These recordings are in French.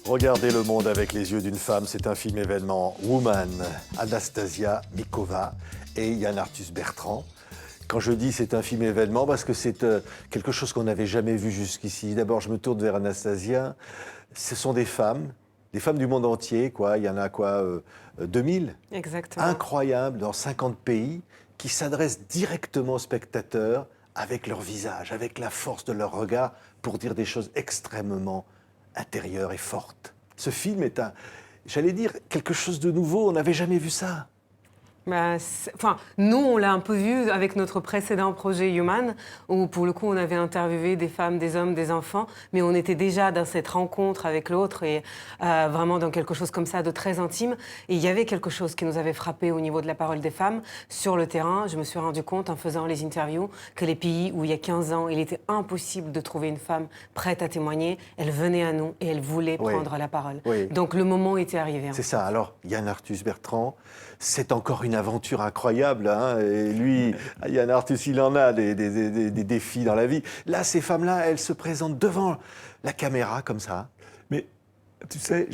Regardez le monde avec les yeux d'une femme, c'est un film événement Woman, Anastasia Mikova et Yann Arthus Bertrand. Quand je dis c'est un film événement, parce que c'est quelque chose qu'on n'avait jamais vu jusqu'ici. D'abord, je me tourne vers Anastasia. Ce sont des femmes du monde entier, quoi. Il y en a quoi, 2000 ? Exactement. Incroyables, dans 50 pays, qui s'adressent directement aux spectateurs avec leur visage, avec la force de leur regard, pour dire des choses extrêmement intérieure et forte. Ce film est j'allais dire, quelque chose de nouveau. On n'avait jamais vu ça. Nous, on l'a un peu vu avec notre précédent projet Human, où pour le coup, on avait interviewé des femmes, des hommes, des enfants, mais on était déjà dans cette rencontre avec l'autre et vraiment dans quelque chose comme ça de très intime. Et il y avait quelque chose qui nous avait frappé au niveau de la parole des femmes. Sur le terrain, je me suis rendu compte en faisant les interviews que les pays où il y a 15 ans, il était impossible de trouver une femme prête à témoigner, elle venait à nous et elle voulait prendre la parole. Oui. Donc le moment était arrivé. C'est ça. Alors, Yann Arthus Bertrand, c'est encore une aventure incroyable. Hein, et lui, Yann Arthus, il en a des défis dans la vie. Là, ces femmes-là, elles se présentent devant la caméra comme ça. Mais tu sais,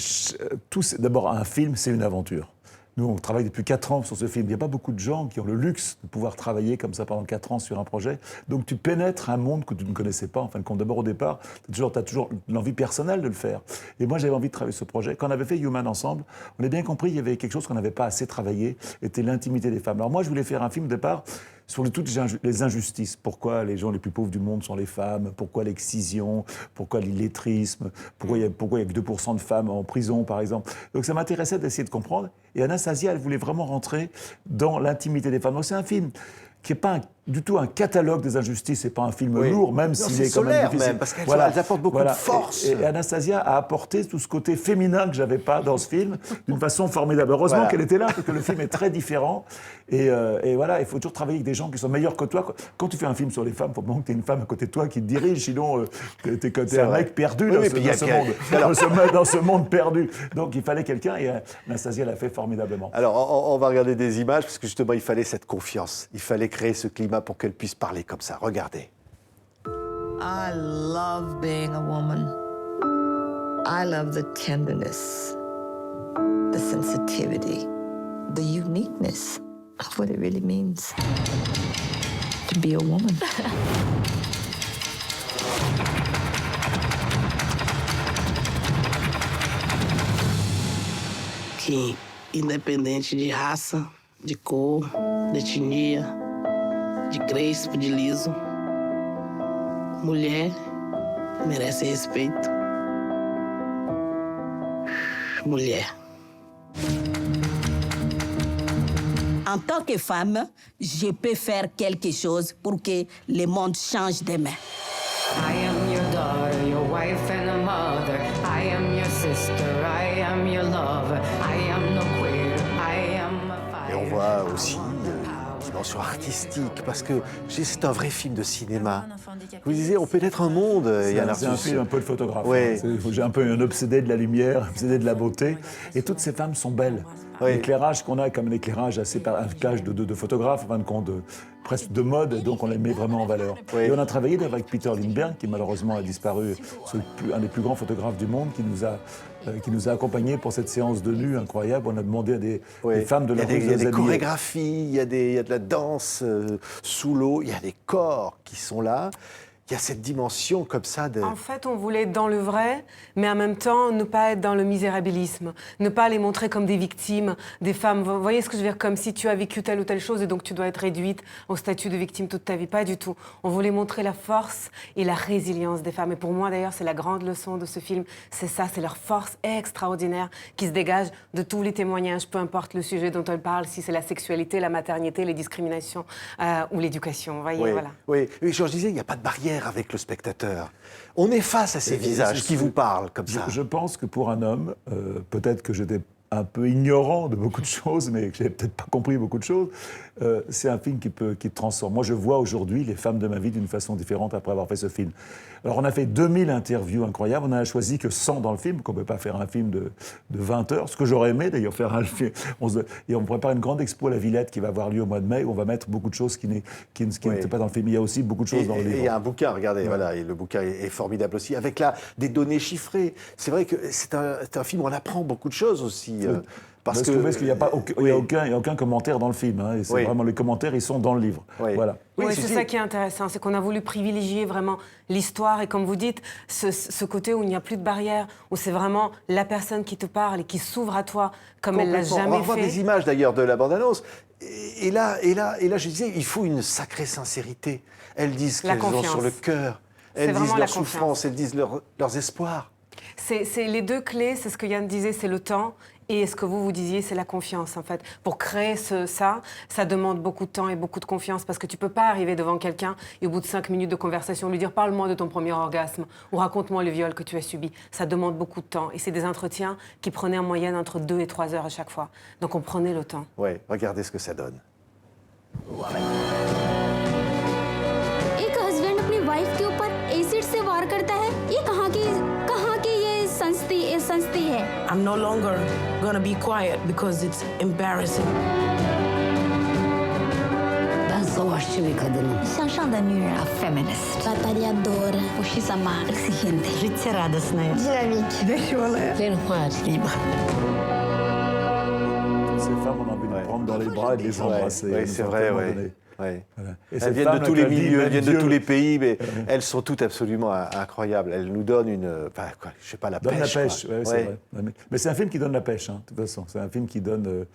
d'abord, un film, c'est une aventure. Nous, on travaille depuis 4 ans sur ce film. Il n'y a pas beaucoup de gens qui ont le luxe de pouvoir travailler comme ça pendant 4 ans sur un projet. Donc, tu pénètres un monde que tu ne connaissais pas. En fin de compte, d'abord, au départ, tu as toujours l'envie personnelle de le faire. Et moi, j'avais envie de travailler sur ce projet. Quand on avait fait Human ensemble, on a bien compris qu'il y avait quelque chose qu'on n'avait pas assez travaillé, c'était l'intimité des femmes. Alors moi, je voulais faire un film au départ sur toutes les injustices. Pourquoi les gens les plus pauvres du monde sont les femmes, pourquoi l'excision, pourquoi l'illettrisme, pourquoi il y a que 2% de femmes en prison, par exemple. Donc ça m'intéressait d'essayer de comprendre. Et Anastasia, elle voulait vraiment rentrer dans l'intimité des femmes. Donc c'est un film qui n'est pas du tout un catalogue des injustices, c'est pas un film lourd, même s'il est quand même difficile. Même, parce qu'elles apportent beaucoup de force. Et Anastasia a apporté tout ce côté féminin que j'avais pas dans ce film, d'une façon formidable. Heureusement qu'elle était là, parce que le film est très différent. Et voilà, il faut toujours travailler avec des gens qui sont meilleurs que toi. Quand tu fais un film sur les femmes, il faut vraiment que tu aies une femme à côté de toi qui te dirige, sinon t'es un mec perdu dans ce monde perdu. Donc il fallait quelqu'un, et Anastasia l'a fait formidablement. Alors on va regarder des images, parce que justement il fallait cette confiance, il fallait créer ce climat pour qu'elle puisse parler comme ça. Regardez. I love being a woman. I love the tenderness, the sensitivity, the uniqueness of what it really means to be a woman. Que, independente de raça, de cor, de etnia, de crespo, de liso, mulher merece respeito. Mulher. En tant que femme, je peux faire quelque chose pour que le monde change demain. I am your daughter, your wife and a mother. I am your sister, I am your lover. I am no queer, I am a fire. Et on voit aussi dimension artistique, parce que c'est un vrai film de cinéma. Vous disiez, on pénètre un monde, Yann Arthus. C'est un film un peu de photographe. Ouais. J'ai un peu un obsédé de la lumière, un obsédé de la beauté. Et toutes ces femmes sont belles. L'éclairage qu'on a est comme un éclairage assez un éclairage de photographe, en fin de compte, presque de mode, donc on les met vraiment en valeur. Et on a travaillé avec Peter Lindbergh, qui malheureusement a disparu, un des plus grands photographes du monde, qui nous a accompagnés pour cette séance de nu incroyable. On a demandé à des femmes de leur Il y a des chorégraphies, il y a de la danse sous l'eau, il y a des corps qui sont là. Il y a cette dimension comme ça de... En fait, on voulait être dans le vrai, mais en même temps, ne pas être dans le misérabilisme. Ne pas les montrer comme des victimes, des femmes. Vous voyez ce que je veux dire? Comme si tu as vécu telle ou telle chose et donc tu dois être réduite au statut de victime toute ta vie. Pas du tout. On voulait montrer la force et la résilience des femmes. Et pour moi, d'ailleurs, c'est la grande leçon de ce film. C'est ça, c'est leur force extraordinaire qui se dégage de tous les témoignages, peu importe le sujet dont elles parlent, si c'est la sexualité, la maternité, les discriminations ou l'éducation. Vous voyez, voilà. Oui, je disais, il n'y a pas de barrière avec le spectateur. On est face à ces visages qui vous parlent comme ça. Je pense que pour un homme, peut-être que j'étais un peu ignorant de beaucoup de choses, mais que j'avais peut-être pas compris beaucoup de choses. C'est un film qui te transforme. Moi, je vois aujourd'hui les femmes de ma vie d'une façon différente après avoir fait ce film. Alors, on a fait 2000 interviews incroyables. On n'en a choisi que 100 dans le film, qu'on ne peut pas faire un film de 20 heures. Ce que j'aurais aimé, d'ailleurs, faire un film. Et on prépare une grande expo à la Villette qui va avoir lieu au mois de mai, où on va mettre beaucoup de choses qui n'étaient pas dans le film. Il y a aussi beaucoup de choses dans le livre. Et il y a un bouquin, regardez, voilà, et le bouquin est formidable aussi, avec là des données chiffrées. C'est vrai que c'est un film où on apprend beaucoup de choses aussi. Parce qu'il n'y a aucun commentaire dans le film. Hein, et c'est vraiment les commentaires, ils sont dans le livre. Oui. Voilà. Oui, c'est ça qui est intéressant, c'est qu'on a voulu privilégier vraiment l'histoire et comme vous dites, ce côté où il n'y a plus de barrière, où c'est vraiment la personne qui te parle et qui s'ouvre à toi comme elle l'a jamais fait. On va voir des images d'ailleurs de la bande-annonce. Et là, je disais, il faut une sacrée sincérité. Elles disent ce qu'elles ont sur le cœur. Elles disent leur souffrance, elles disent leurs espoirs. C'est les deux clés, c'est ce que Yann disait, c'est le temps. Et ce que vous disiez, c'est la confiance, en fait. Pour créer ça demande beaucoup de temps et beaucoup de confiance parce que tu ne peux pas arriver devant quelqu'un et au bout de 5 minutes de conversation, lui dire « Parle-moi de ton premier orgasme » ou « Raconte-moi le viol que tu as subi ». Ça demande beaucoup de temps. Et c'est des entretiens qui prenaient en moyenne entre 2 et 3 heures à chaque fois. Donc on prenait le temps. Oui, regardez ce que ça donne. एक हस्बैंड अपनी वाइफ के ऊपर एसिड से वार करता है ये कहाँ की ये संस्था है I'm no longer gonna be quiet because it's embarrassing. Ben savaşçı bir kadınım. 向上的女人 Feminist. Batalhadora, puxa amar, exigente, Життя радісне. dinamique, Веселая. Линхуарские. Ces femmes, on a envie de les prendre dans les bras et de les embrasser. Oui, c'est vrai, oui. Voilà. Elles viennent de tous les milieux, elles viennent de tous les pays, mais elles sont toutes absolument incroyables. Elles nous donnent je sais pas, la pêche. C'est vrai. Mais c'est un film qui donne la pêche, hein, de toute façon. C'est un film qui donne...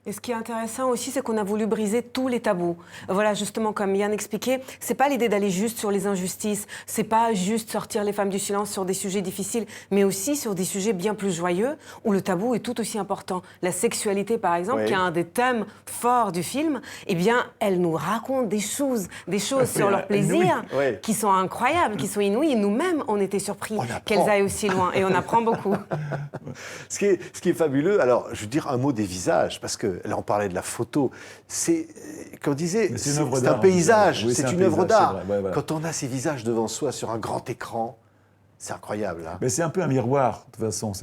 Et ce qui est intéressant aussi, c'est qu'on a voulu briser tous les tabous. Voilà, justement, comme Yann expliquait, c'est pas l'idée d'aller juste sur les injustices, c'est pas juste sortir les femmes du silence sur des sujets difficiles, mais aussi sur des sujets bien plus joyeux, où le tabou est tout aussi important. La sexualité, par exemple, qui est un des thèmes forts du film, eh bien, elle nous raconte des choses sur leur plaisir qui sont incroyables, qui sont inouïes. Et nous-mêmes, on était surpris qu'elles aillent aussi loin. Et on apprend beaucoup. Ce qui est fabuleux, alors, je veux dire un mot des visages, parce que là, on parlait de la photo. C'est, comme on disait, c'est un paysage, c'est une œuvre d'art. Quand on a ces visages devant soi sur un grand écran, c'est incroyable. Hein. Mais c'est un peu un miroir, de toute façon.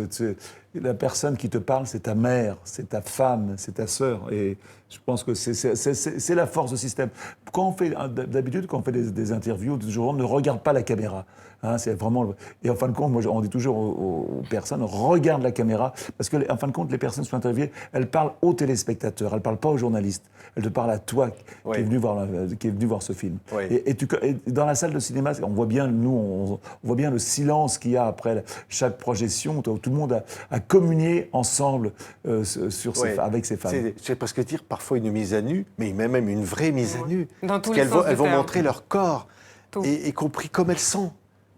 La personne qui te parle, c'est ta mère, c'est ta femme, c'est ta sœur. Et je pense que c'est la force du système. D'habitude, quand on fait des interviews, on ne regarde pas la caméra. Hein, c'est vraiment... Et en fin de compte, moi, on dit toujours aux personnes, regarde la caméra, parce qu'en fin de compte, les personnes qui sont interviewées, elles parlent aux téléspectateurs, elles ne parlent pas aux journalistes. Elles te parlent à toi qui est venu voir ce film. Et dans la salle de cinéma, on voit bien, on voit bien le silence qu'il y a après chaque projection, où tout le monde a communié ensemble avec ces femmes. C'est presque dire parfois une mise à nu, mais même une vraie mise à nu. Dans tous les sens elles vont montrer leur corps, y compris comme elles sont.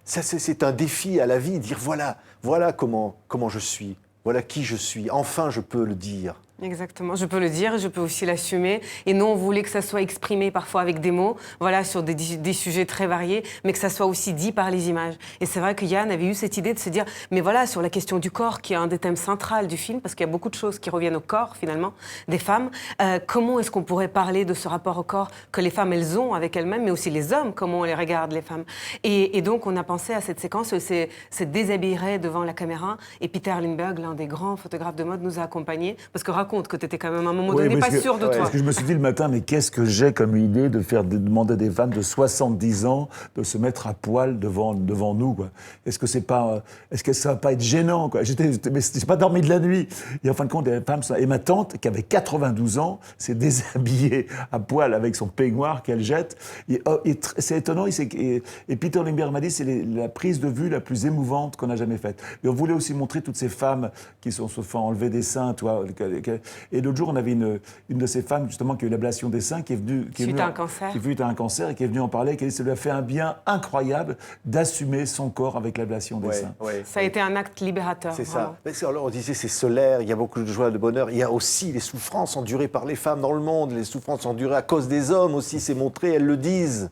Ça, c'est un défi à la vie, dire voilà comment je suis, voilà qui je suis. Enfin, je peux le dire. Exactement, je peux le dire, je peux aussi l'assumer. Et nous, on voulait que ça soit exprimé parfois avec des mots, voilà, sur des sujets très variés, mais que ça soit aussi dit par les images. Et c'est vrai que Yann avait eu cette idée de se dire, mais voilà, sur la question du corps, qui est un des thèmes centraux du film, parce qu'il y a beaucoup de choses qui reviennent au corps, finalement, des femmes, comment est-ce qu'on pourrait parler de ce rapport au corps que les femmes, elles ont avec elles-mêmes, mais aussi les hommes, comment on les regarde, les femmes. Et donc, on a pensé à cette séquence où c'est déshabillé devant la caméra, et Peter Lindbergh, l'un des grands photographes de mode, nous a accompagnés, parce que raconte que tu étais quand même à un moment donné pas sûr de toi. Parce que je me suis dit le matin, mais qu'est-ce que j'ai comme idée de demander à des femmes de 70 ans de se mettre à poil devant nous, quoi. Est-ce que ça va pas être gênant, quoi. Mais j'ai pas dormi de la nuit. Et en fin de compte, les femmes, et ma tante, qui avait 92 ans, s'est déshabillée à poil avec son peignoir qu'elle jette. Et c'est étonnant. Et Peter Lindbergh m'a dit, c'est la prise de vue la plus émouvante qu'on a jamais faite. Et on voulait aussi montrer toutes ces femmes qui se font enlever des seins, tu vois. Et l'autre jour, on avait une de ces femmes, justement, qui a eu l'ablation des seins, qui est venue... Suite à un cancer. Qui a eu un cancer et qui est venue en parler, qui a dit que ça lui a fait un bien incroyable d'assumer son corps avec l'ablation des seins. Ça a été un acte libérateur. C'est ça. Alors, on disait c'est solaire, il y a beaucoup de joie, de bonheur. Il y a aussi les souffrances endurées par les femmes dans le monde, les souffrances endurées à cause des hommes aussi, c'est montré, elles le disent.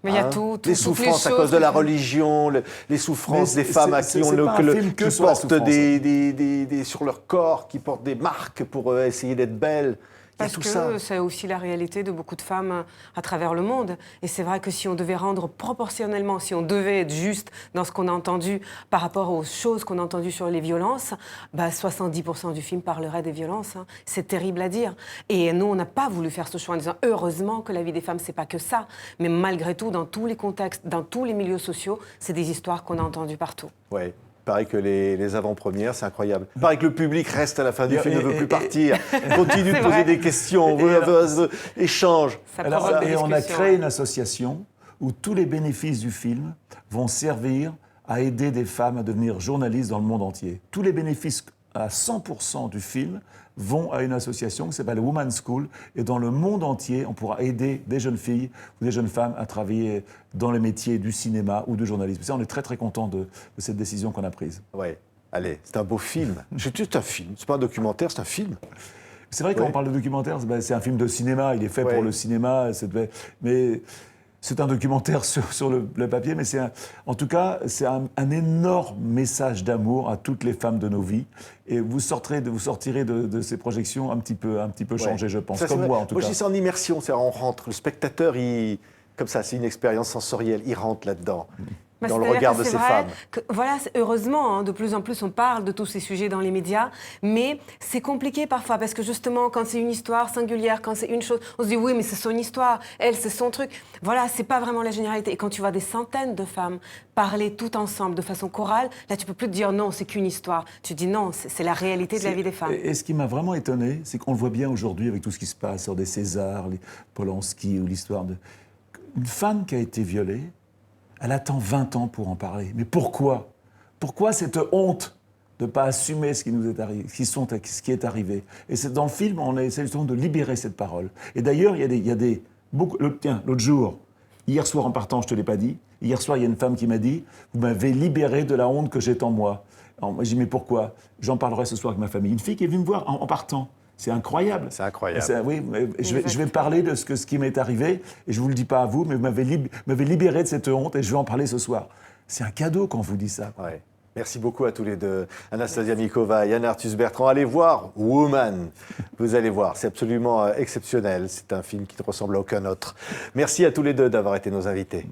Mais il y a tout, les toutes souffrances à choses cause de la qui- religion, les souffrances Mais des femmes à c'est qui on pas un film que qui sur la portent sur leur corps, qui portent des marques pour essayer d'être belles. Il y a Parce tout que ça. c'est aussi la réalité de beaucoup de femmes à travers le monde. Et c'est vrai que si on devait rendre proportionnellement, si on devait être juste dans ce qu'on a entendu par rapport aux choses qu'on a entendues sur les violences, 70% du film parlerait des violences. Hein. C'est terrible à dire. Et nous, on n'a pas voulu faire ce choix en disant heureusement que la vie des femmes, c'est pas que ça. Mais malgré tout, dans tous les contextes, dans tous les milieux sociaux, c'est des histoires qu'on a entendues partout. Ouais. Pareil que les avant-premières, c'est incroyable. Pareil que le public reste à la fin du film, ne veut plus partir, continue de poser vrai. des questions, échange. Ça Alors, provoque des et on a discussions, créé ouais. une association où tous les bénéfices du film vont servir à aider des femmes à devenir journalistes dans le monde entier. Tous les bénéfices à 100% du film vont à une association qui s'appelle Women's School. Et dans le monde entier, on pourra aider des jeunes filles ou des jeunes femmes à travailler dans les métiers du cinéma ou du journalisme. Ça, on est très très content de cette décision qu'on a prise. Ouais. Allez, c'est un beau film. C'est un film. C'est pas un documentaire, c'est un film. C'est vrai, quand Ouais. on parle de documentaire, c'est un film de cinéma, il est fait Ouais. pour le cinéma, mais c'est un documentaire sur le papier, mais en tout cas, c'est un énorme message d'amour à toutes les femmes de nos vies. Et vous sortirez de ces projections un petit peu changées, je pense, Ça, c'est comme vrai. moi en tout Moi, cas. je dis ça en immersion, c'est-à-dire on rentre, le spectateur, comme ça, c'est une expérience sensorielle, il rentre là-dedans, Bah, dans le c'est-à-dire regard que de c'est ces vrai femmes. que, voilà, heureusement, hein, de plus en plus, on parle de tous ces sujets dans les médias, mais c'est compliqué parfois, parce que justement, quand c'est une histoire singulière, quand c'est une chose, on se dit oui, mais c'est son histoire, elle, c'est son truc. Voilà, c'est pas vraiment la généralité. Et quand tu vois des centaines de femmes parler toutes ensemble, de façon chorale, là, tu peux plus te dire non, c'est qu'une histoire. Tu dis non, c'est la réalité de la vie des femmes. Et ce qui m'a vraiment étonné, c'est qu'on le voit bien aujourd'hui avec tout ce qui se passe sur des Césars, les Polanski ou l'histoire de... Une femme qui a été violée, elle attend 20 ans pour en parler. Mais pourquoi ? Pourquoi cette honte de ne pas assumer ce qui nous est arrivé, ce qui est arrivé ? Et dans le film, on essaie justement de libérer cette parole. Et d'ailleurs, il y a des tiens, l'autre jour, hier soir en partant, je ne te l'ai pas dit, hier soir, il y a une femme qui m'a dit « Vous m'avez libéré de la honte que j'ai en moi ». Alors, moi, j'ai dit « Mais pourquoi ?» J'en parlerai ce soir avec ma famille. Une fille qui est venue me voir en partant. C'est incroyable. C'est incroyable. Oui, je vais parler de ce qui m'est arrivé, et je ne vous le dis pas à vous, mais vous m'avez libéré de cette honte, et je vais en parler ce soir. C'est un cadeau quand on vous dit ça. Ouais. Merci beaucoup à tous les deux. Anastasia Mikova et Yann Arthus Bertrand. Allez voir Woman. Vous allez voir, c'est absolument exceptionnel. C'est un film qui ne ressemble à aucun autre. Merci à tous les deux d'avoir été nos invités.